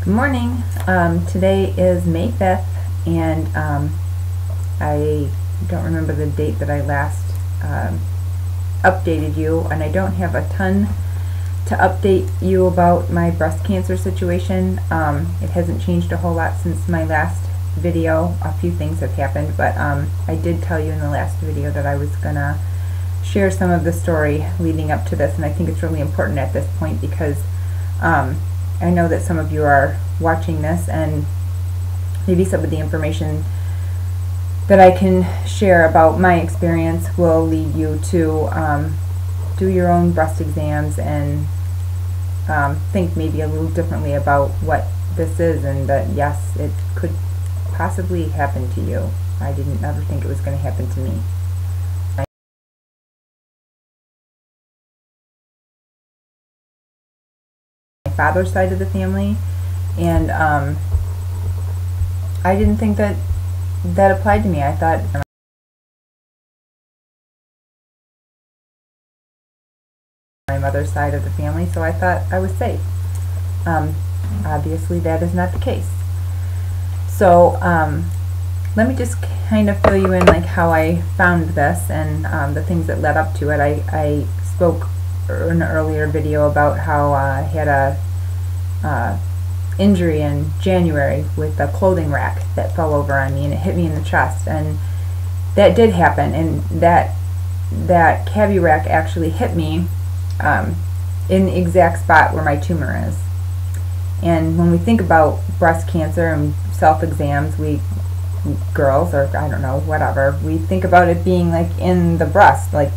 Good morning. Today is May 5th, and I don't remember the date that I last updated you, and I don't have a ton to update you about my breast cancer situation. It hasn't changed a whole lot since my last video. A few things have happened, but I did tell you in the last video that I was going to share some of the story leading up to this, and I think it's really important at this point because I know that some of you are watching this, and maybe some of the information that I can share about my experience will lead you to do your own breast exams and think maybe a little differently about what this is, and that yes, it could possibly happen to you. I didn't ever think it was going to happen to me. Father's side of the family, and I didn't think that applied to me. I thought my mother's side of the family, so I thought I was safe. Obviously that is not the case. So let me just kind of fill you in like how I found this and the things that led up to it. I spoke in an earlier video about how I had a injury in January with a clothing rack that fell over on me, and it hit me in the chest, and that did happen, and that cabbie rack actually hit me in the exact spot where my tumor is. And when we think about breast cancer and self-exams, we girls, or I don't know, whatever, we think about it being like in the breast, but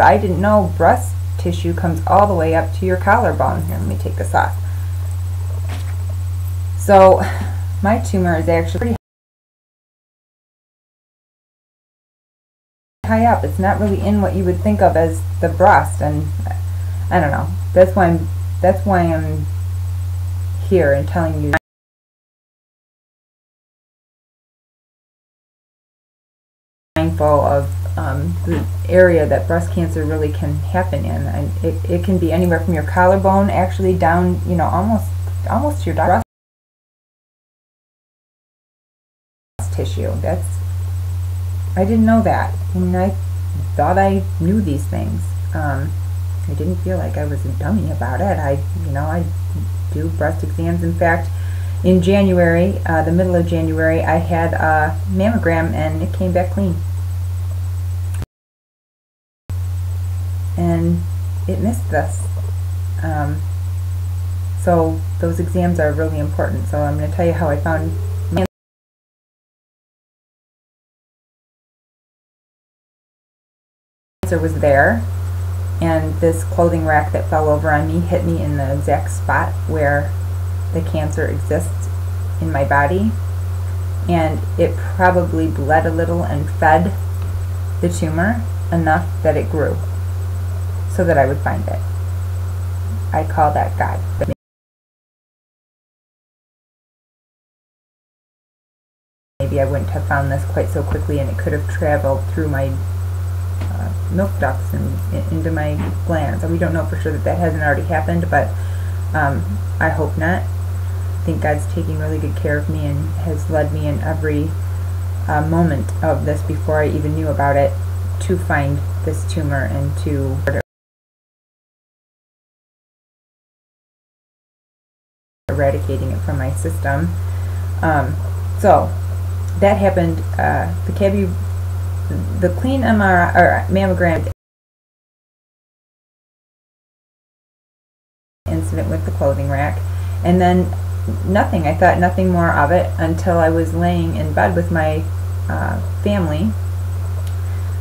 I didn't know breast tissue comes all the way up to your collarbone. Here, let me take this off. So my tumor is actually pretty high up. It's not really in what you would think of as the breast, and I don't know. That's why I'm here and telling you mindful of the area that breast cancer really can happen in, and it can be anywhere from your collarbone actually down, you know, almost to your breast tissue. I didn't know that, and I thought I knew these things. I didn't feel like I was a dummy about it. I do breast exams. In fact, in January, the middle of January, I had a mammogram and it came back clean. And it missed this. So those exams are really important. So I'm going to tell you how I found cancer was there, and this clothing rack that fell over on me hit me in the exact spot where the cancer exists in my body, and it probably bled a little and fed the tumor enough that it grew, so that I would find it. I call that God. Maybe I wouldn't have found this quite so quickly, and it could have traveled through my milk ducts and into my glands. We don't know for sure that hasn't already happened, but I hope not. I think God's taking really good care of me and has led me in every moment of this before I even knew about it to find this tumor and to eradicating it from my system. So that happened. The clean MRI or mammogram incident with the clothing rack, and then nothing. I thought nothing more of it until I was laying in bed with my family.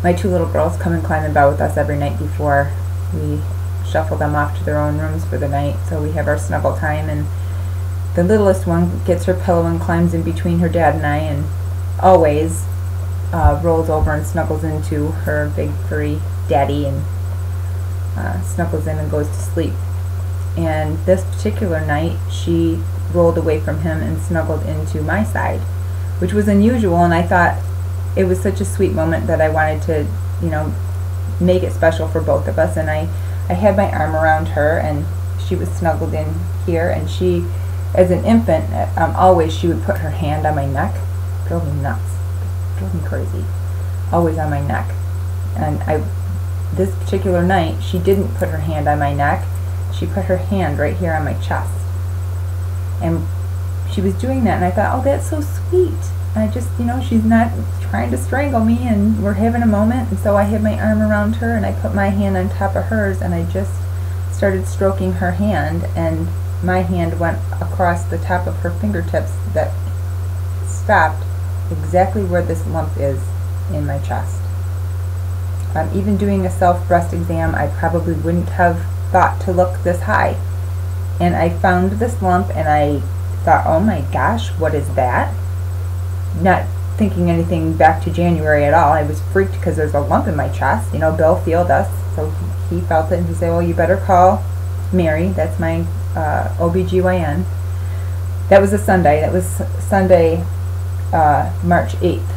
My two little girls come and climb in bed with us every night before we shuffle them off to their own rooms for the night, so we have our snuggle time, and the littlest one gets her pillow and climbs in between her dad and I, and always rolls over and snuggles into her big furry daddy and snuggles in and goes to sleep. And this particular night she rolled away from him and snuggled into my side, which was unusual, and I thought it was such a sweet moment that I wanted to, make it special for both of us. And I had my arm around her, and she was snuggled in here, and she, as an infant, always she would put her hand on my neck. Drove me nuts. Drove me crazy. Always on my neck. And this particular night, she didn't put her hand on my neck. She put her hand right here on my chest. And she was doing that, and I thought, oh, that's so sweet. And I just, she's not trying to strangle me, and we're having a moment. And so I had my arm around her, and I put my hand on top of hers, and I just started stroking her hand, and my hand went across the top of her fingertips that stopped exactly where this lump is in my chest. Even doing a self-breast exam, I probably wouldn't have thought to look this high. And I found this lump, and I thought, oh my gosh, what is that? Not thinking anything back to January at all. I was freaked because there's a lump in my chest. Bill Field us, so he felt it, and he said, well, you better call Mary. That's my OBGYN. That was a Sunday. That was Sunday, March 8th.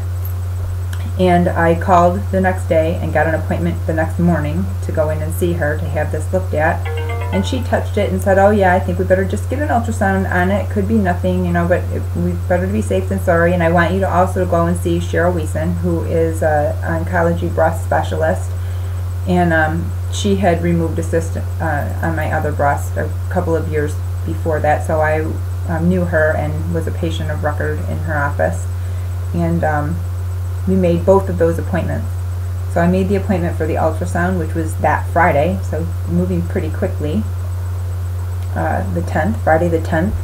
And I called the next day and got an appointment the next morning to go in and see her to have this looked at. And she touched it and said, oh yeah, I think we better just get an ultrasound on it. Could be nothing, but we better to be safe than sorry. And I want you to also go and see Cheryl Wiesen, who is an oncology breast specialist. And she had removed a cyst on my other breast a couple of years before that. So I knew her and was a patient of record in her office. And we made both of those appointments. So I made the appointment for the ultrasound, which was that Friday, so moving pretty quickly. The 10th, Friday the 10th,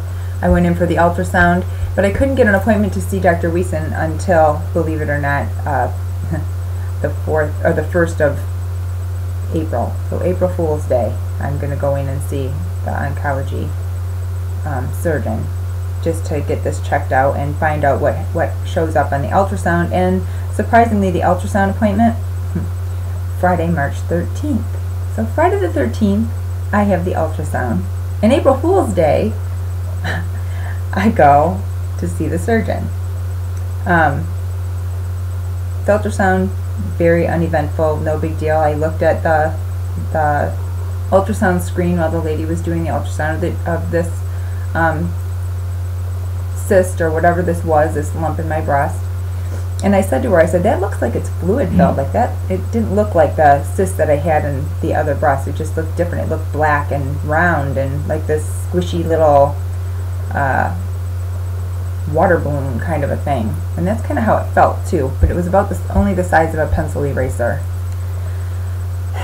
I went in for the ultrasound, but I couldn't get an appointment to see Dr. Wiesen until, believe it or not, the 1st of April. So April Fool's Day, I'm going to go in and see the oncology surgeon, just to get this checked out and find out what shows up on the ultrasound. And surprisingly, the ultrasound appointment, Friday, March 13th. So Friday the 13th, I have the ultrasound. And April Fool's Day, I go to see the surgeon. The ultrasound, very uneventful, no big deal. I looked at the ultrasound screen while the lady was doing the ultrasound of this cyst, or whatever this was, this lump in my breast. And I said to her, that looks like it's fluid filled, like that. It didn't look like the cyst that I had in the other breast. It just looked different. It looked black and round and like this squishy little water balloon kind of a thing. And that's kind of how it felt too. But it was about only the size of a pencil eraser.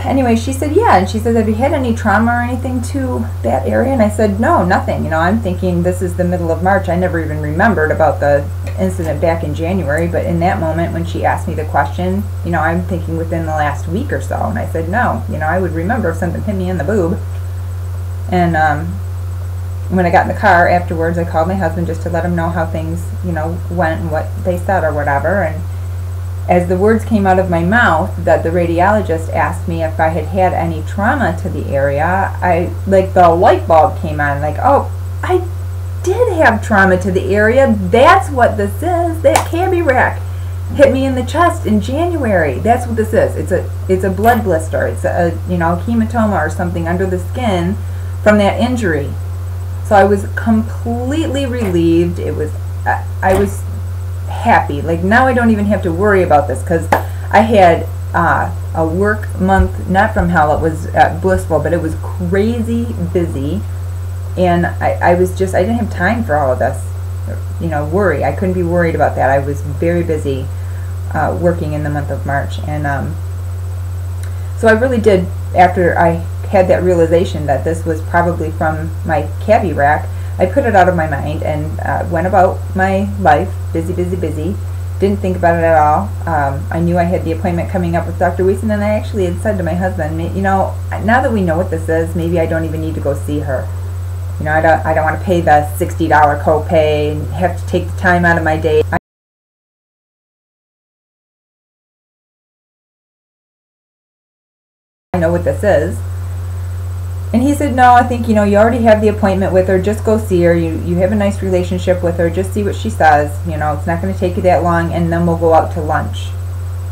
Anyway, she said, yeah, and she said, have you had any trauma or anything to that area? And I said, no, nothing. I'm thinking this is the middle of March. I never even remembered about the incident back in January, but in that moment when she asked me the question, I'm thinking within the last week or so. And I said, no, I would remember if something hit me in the boob. And when I got in the car afterwards, I called my husband just to let him know how things, went and what they said or whatever. And as the words came out of my mouth that the radiologist asked me if I had had any trauma to the area, the light bulb came on, oh, I did have trauma to the area. That's what this is. That cabby rack hit me in the chest in January. That's what this is. It's a blood blister. It's a hematoma or something under the skin from that injury. So I was completely relieved. I was happy. Now I don't even have to worry about this, because I had a work month, not from hell, it was blissful, but it was crazy busy, and I didn't have time for all of this worry. I couldn't be worried about that. I was very busy working in the month of March. And so I really did, after I had that realization that this was probably from my cabby rack, I put it out of my mind and went about my life, busy. Didn't think about it at all. I knew I had the appointment coming up with Dr. Wiesen, and I actually had said to my husband, now that we know what this is, maybe I don't even need to go see her. I don't want to pay the $60 copay and have to take the time out of my day. I know what this is. And he said, no, I think, you already have the appointment with her. Just go see her. You have a nice relationship with her. Just see what she says. It's not going to take you that long, and then we'll go out to lunch.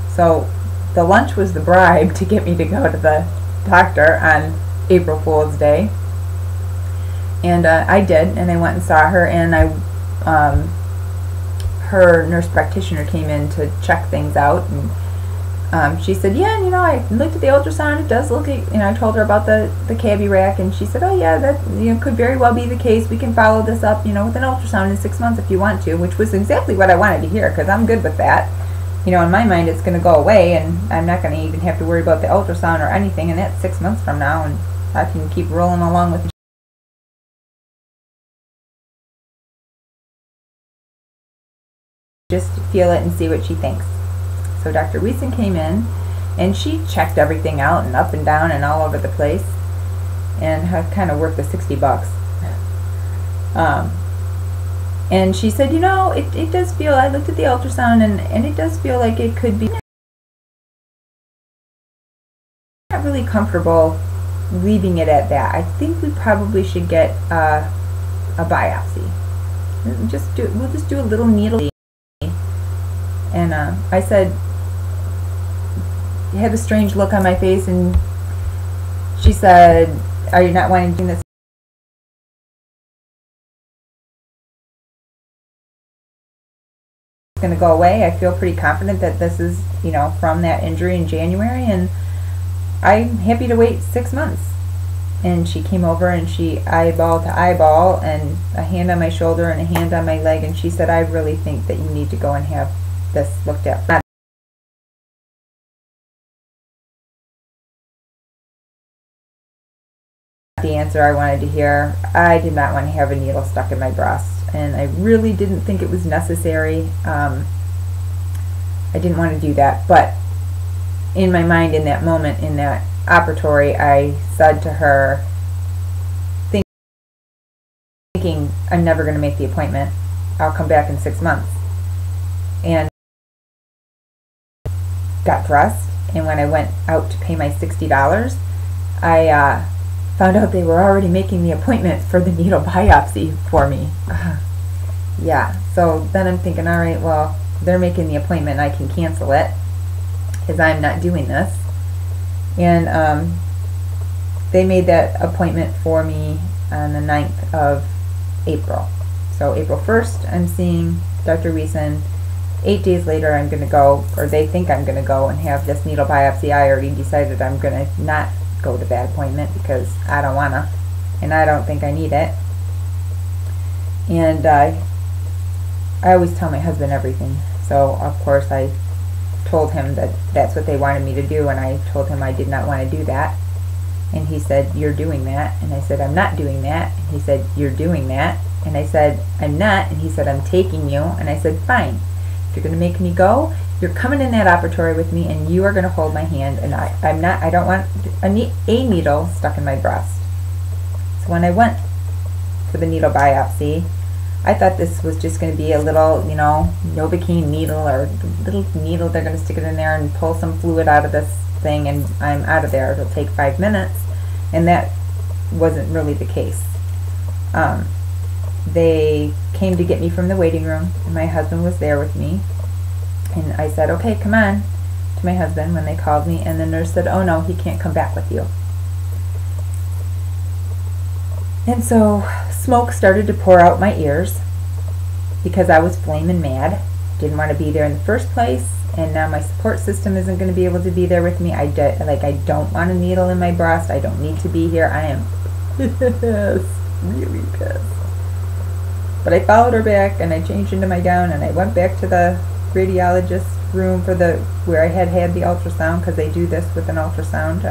So the lunch was the bribe to get me to go to the doctor on April Fool's Day. And I did, and I went and saw her, and her nurse practitioner came in to check things out, and she said, yeah, I looked at the ultrasound, it does look, I told her about the Cabby rack, and she said, oh yeah, that could very well be the case. We can follow this up, with an ultrasound in 6 months if you want to, which was exactly what I wanted to hear, because I'm good with that. In my mind, it's going to go away, and I'm not going to even have to worry about the ultrasound or anything, and that's 6 months from now, and I can keep rolling along with just feel it and see what she thinks. So Dr. Wiesen came in, and she checked everything out and up and down and all over the place, and kind of worth the $60. And she said, it does feel, I looked at the ultrasound, and it does feel like it could be, not really comfortable leaving it at that. I think we probably should get a biopsy. We'll just do a little needle. And I said, had a strange look on my face, and she said, are you not wanting to do this? It's going to go away. I feel pretty confident that this is, from that injury in January, and I'm happy to wait 6 months. And she came over, and she eyeball to eyeball, and a hand on my shoulder and a hand on my leg, and she said, I really think that you need to go and have this looked at. Not the answer I wanted to hear. I did not want to have a needle stuck in my breast, and I really didn't think it was necessary. I didn't want to do that, but in my mind, in that moment, in that operatory, I said to her, thinking I'm never going to make the appointment, I'll come back in 6 months. And got dressed, and when I went out to pay my $60, I found out they were already making the appointment for the needle biopsy for me. Yeah, so then I'm thinking, all right, well, they're making the appointment, I can cancel it, because I'm not doing this. And they made that appointment for me on the 9th of April. So April 1st, I'm seeing Dr. Wiesen. 8 days later, I'm going to go, or they think I'm going to go and have this needle biopsy. I already decided I'm going to not go to that appointment because I don't want to, and I don't think I need it. And I always tell my husband everything. So, of course, I told him that that's what they wanted me to do, and I told him I did not want to do that. And he said, you're doing that. And I said, I'm not doing that. And he said, you're doing that. And I said, I'm not. And he said, I'm taking you. And I said, fine. If you're going to make me go, you're coming in that operatory with me, and you are going to hold my hand, and I don't want a needle stuck in my breast. So when I went for the needle biopsy, I thought this was just going to be a little, Novocaine needle, or a little needle, they're going to stick it in there and pull some fluid out of this thing, and I'm out of there. It'll take 5 minutes, and that wasn't really the case. They came to get me from the waiting room, and my husband was there with me, and I said, okay, come on, to my husband when they called me, and the nurse said, oh no, he can't come back with you. And so smoke started to pour out my ears because I was flaming mad. Didn't want to be there in the first place, and now my support system isn't going to be able to be there with me. I don't want a needle in my breast. I don't need to be here. I am pissed, really pissed. But I followed her back, and I changed into my gown, and I went back to the radiologist room for where I had the ultrasound, because they do this with an ultrasound.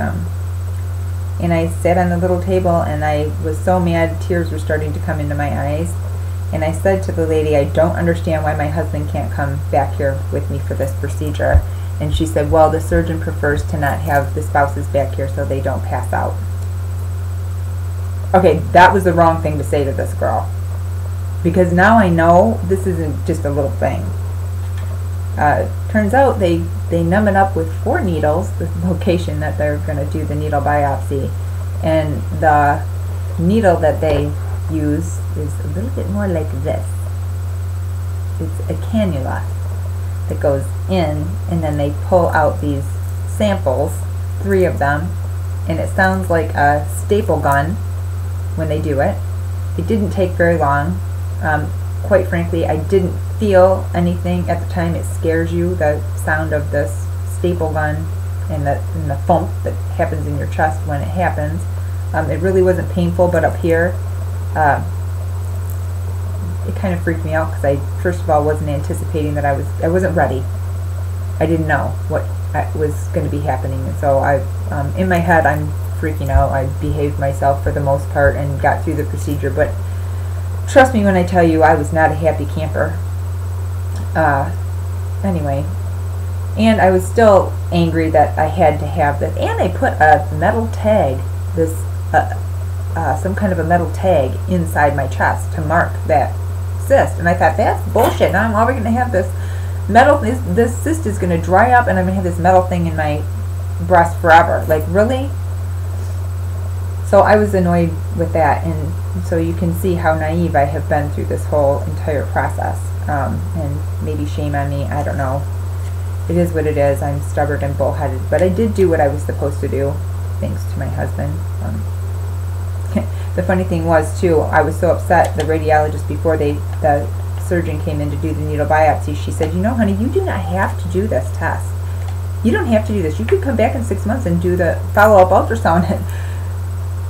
And I sat on the little table, and I was so mad, tears were starting to come into my eyes. And I said to the lady, I don't understand why my husband can't come back here with me for this procedure. And she said, well, the surgeon prefers to not have the spouses back here so they don't pass out. Okay, that was the wrong thing to say to this girl, because now I know this isn't just a little thing. Turns out they numb it up with 4 needles, the location that they're going to do the needle biopsy, and the needle that they use is a little bit more like this. It's a cannula that goes in, and then they pull out these samples, 3 of them, and it sounds like a staple gun when they do it. It didn't take very long. Quite frankly, I didn't feel anything at the time. It scares you, the sound of this staple gun and the thump that happens in your chest when it happens. It really wasn't painful, but up here, it kind of freaked me out because I, first of all, wasn't anticipating that I wasn't ready. I didn't know what was going to be happening, and so in my head, I'm freaking out. I behaved myself for the most part and got through the procedure, but trust me when I tell you I was not a happy camper. Anyway, and I was still angry that I had to have this, and I put a metal tag, some kind of a metal tag inside my chest to mark that cyst, and I thought, that's bullshit. Now I'm already going to have this metal, this cyst is going to dry up and I'm going to have this metal thing in my breast forever. Like, really? So I was annoyed with that, and so you can see how naive I have been through this whole entire process. And maybe shame on me, I don't know. It is what it is. I'm stubborn and bullheaded, but I did do what I was supposed to do, thanks to my husband. The funny thing was, too, I was so upset, the radiologist, before the surgeon came in to do the needle biopsy, she said, you know, honey, you do not have to do this test. You don't have to do this. You could come back in 6 months and do the follow-up ultrasound.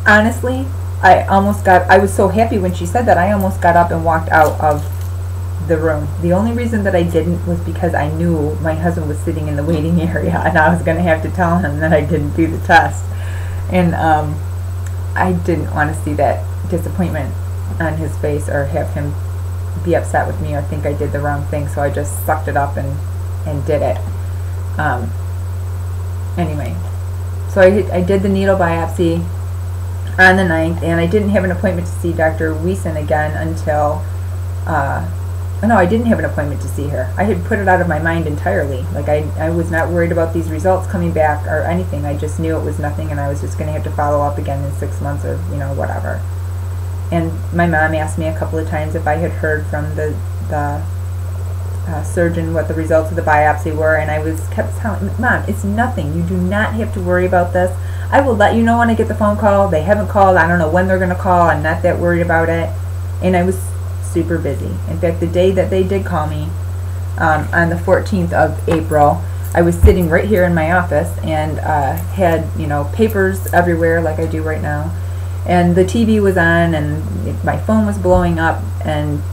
Honestly, I was so happy when she said that, I almost got up and walked out of the room. The only reason that I didn't was because I knew my husband was sitting in the waiting area, and I was going to have to tell him that I didn't do the test. And I didn't want to see that disappointment on his face, or have him be upset with me or think I did the wrong thing, so I just sucked it up and did it. Anyway, so I did the needle biopsy on the 9th, and I didn't have an appointment to see Dr. Wiesen again until, no, I didn't have an appointment to see her. I had put it out of my mind entirely. Like, I was not worried about these results coming back or anything. I just knew it was nothing, and I was just going to have to follow up again in 6 months, or, you know, whatever. And my mom asked me a couple of times if I had heard from the surgeon what the results of the biopsy were, and I kept telling, Mom, it's nothing. You do not have to worry about this. I will let you know when I get the phone call. They haven't called. I don't know when they're going to call. I'm not that worried about it. And I was super busy. In fact, the day that they did call me, on the 14th of April, I was sitting right here in my office and had, you know, papers everywhere like I do right now. And the TV was on, and my phone was blowing up, and,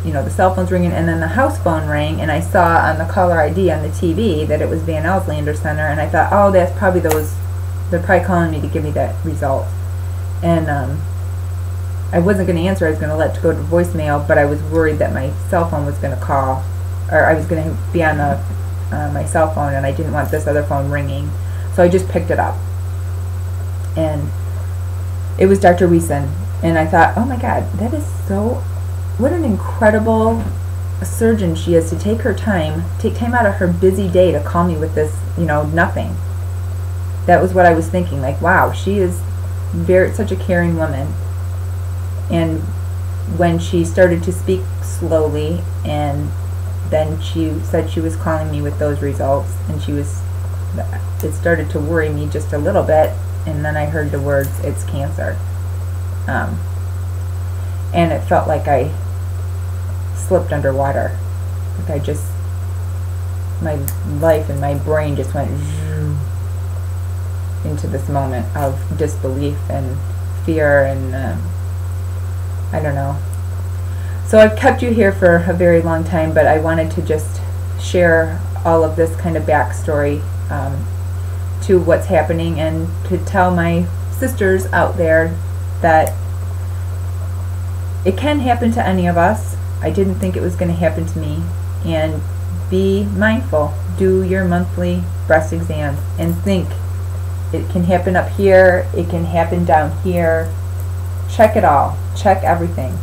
you know, the cell phone's ringing, and then the house phone rang, and I saw on the caller ID on the TV that it was Van Alslander Center, and I thought, oh, that's probably they're probably calling me to give me that result. And I wasn't going to answer. I was going to let it go to voicemail, but I was worried that my cell phone was going to call, or I was going to be on my cell phone, and I didn't want this other phone ringing. So I just picked it up. And it was Dr. Wiesen. And I thought, oh my God, that is so, what an incredible surgeon she is to take time out of her busy day to call me with this, you know, nothing. That was what I was thinking. Like, wow, she is such a caring woman. And when she started to speak slowly, and then she said she was calling me with those results, and it started to worry me just a little bit, and then I heard the words, it's cancer. And it felt like I slipped underwater. Like my life and my brain just went into this moment of disbelief and fear, and I don't know. So I've kept you here for a very long time, but I wanted to just share all of this kind of backstory to what's happening, and to tell my sisters out there that it can happen to any of us. I didn't think it was going to happen to me. And be mindful. Do your monthly breast exams and think. It can happen up here. It can happen down here. Check it all. Check everything.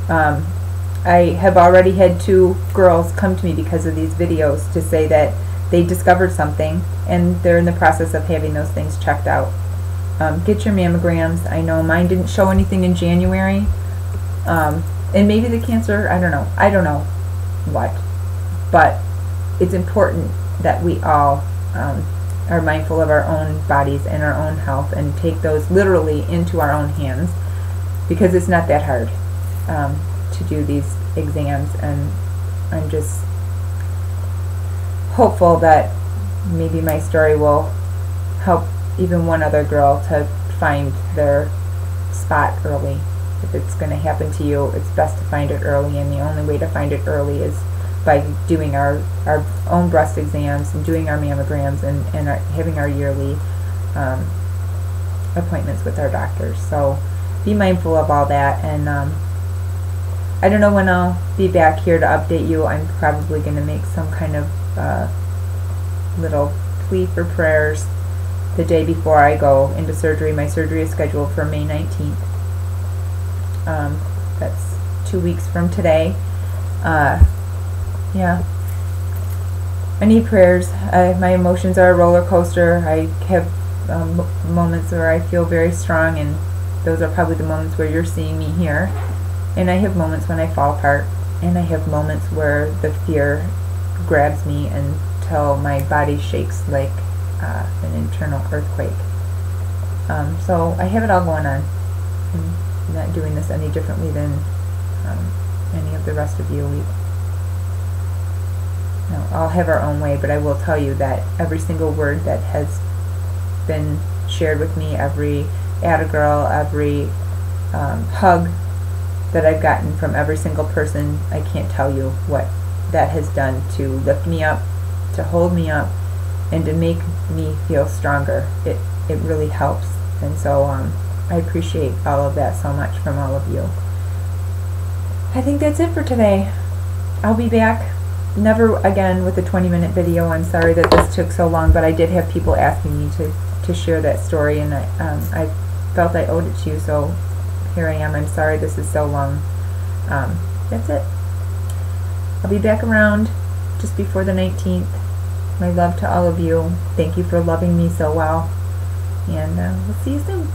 I have already had 2 girls come to me because of these videos to say that they discovered something, and they're in the process of having those things checked out. Get your mammograms. I know mine didn't show anything in January. And maybe the cancer, I don't know what. But it's important that we all are mindful of our own bodies and our own health, and take those literally into our own hands, because it's not that hard. to do these exams, and I'm just hopeful that maybe my story will help even one other girl to find their spot early. If it's going to happen to you, it's best to find it early, and the only way to find it early is by doing our own breast exams and doing our mammograms and having our yearly appointments with our doctors. So be mindful of all that, and I don't know when I'll be back here to update you. I'm probably going to make some kind of little plea for prayers the day before I go into surgery. My surgery is scheduled for May 19th. That's 2 weeks from today. Yeah. I need prayers. My emotions are a roller coaster. I have moments where I feel very strong, and those are probably the moments where you're seeing me here. And I have moments when I fall apart, and I have moments where the fear grabs me until my body shakes like an internal earthquake. So I have it all going on. I'm not doing this any differently than any of the rest of you. We all have our own way, but I will tell you that every single word that has been shared with me, every atta-girl, every hug that I've gotten from every single person, I can't tell you what that has done to lift me up, to hold me up, and to make me feel stronger. It really helps, and so I appreciate all of that so much from all of you. I think that's it for today. I'll be back, never again with a 20-minute video. I'm sorry that this took so long, but I did have people asking me to share that story, and I felt I owed it to you, so here I am. I'm sorry this is so long. That's it. I'll be back around just before the 19th. My love to all of you. Thank you for loving me so well, and we'll see you soon.